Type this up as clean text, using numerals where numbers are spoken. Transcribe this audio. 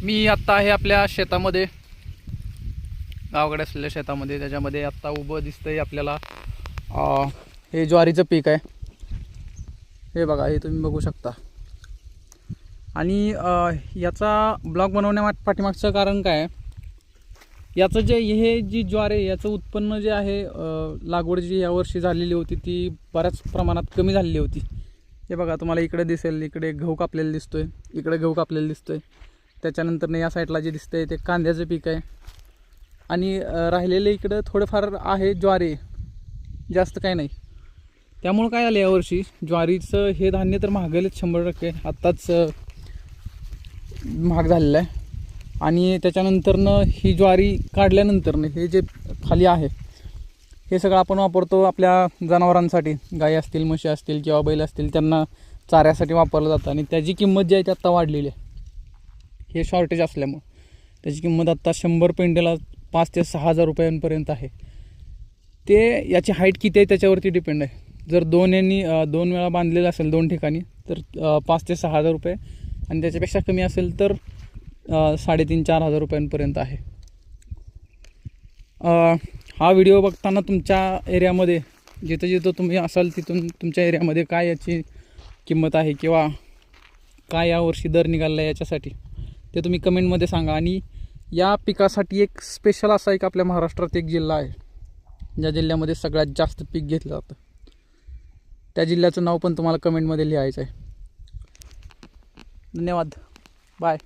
मी आत्ता आहे आपल्या शेतामध्ये, गावाकडे असलेल्या शेतामध्ये. त्याच्यामध्ये आत्ता उभं दिसतंय आपल्याला हे ज्वारीचं पीक आहे. हे बघा, हे तुम्ही बघू शकता. आणि याचा ब्लॉग बनवण्या पाठीमागचं कारण काय आहे, याचं जे हे जी ज्वार आहे याचं उत्पन्न जे आहे, लागवड जी यावर्षी झालेली होती ती बऱ्याच प्रमाणात कमी झालेली होती. हे बघा, तुम्हाला इकडे दिसेल, इकडे गहू कापलेला दिसतोय, इकडे गहू कापलेला दिसतोय. त्याच्यानंतर या साईडला जे दिसतंय ते कांद्याचं पीक आहे. आणि राहिलेले इकडं थोडंफार आहे ज्वारी, जास्त काही नाही. त्यामुळं काय झालं, यावर्षी ज्वारीचं हे धान्य तर महागलेच 100%. आत्ताच महाग झालेलं आहे. आणि त्याच्यानंतरनं ही ज्वारी काढल्यानंतरनं हे जे खाली आहे हे सगळं आपण वापरतो आपल्या जनावरांसाठी. गाई असतील, म्हशी असतील किंवा बैल असतील, त्यांना चाऱ्यासाठी वापरलं जातं. आणि त्याची किंमत जी आहे ती आत्ता वाढलेली आहे. हे शॉर्टेज असल्यामुळं त्याची किंमत आत्ता 100 पेंड्याला 5,000 ते 6,000 रुपयांपर्यंत आहे. ते याची हाईट किती आहे त्याच्यावरती डिपेंड आहे. जर दोन वेळा बांधलेलं असेल 2 ठिकाणी तर 5,000 ते 6,000 रुपये, आणि त्याच्यापेक्षा कमी असेल तर 3,500-4,000 रुपयांपर्यंत आहे. हा व्हिडिओ बघताना तुमच्या एरियामध्ये जिथं जिथं तुम्ही असाल तिथून तुमच्या एरियामध्ये काय याची किंमत आहे किंवा काय यावर्षी दर निघाला आहे याच्यासाठी ते तुम्ही कमेंटमध्ये सांगा. आणि या पिकासाठी एक स्पेशल असा एक आपल्या महाराष्ट्रात एक जिल्हा आहे ज्या जिल्ह्यामध्ये सगळ्यात जास्त पीक घेतलं जातं. त्या जिल्ह्याचं नाव पण तुम्हाला कमेंटमध्ये लिहायचं आहे. धन्यवाद. बाय.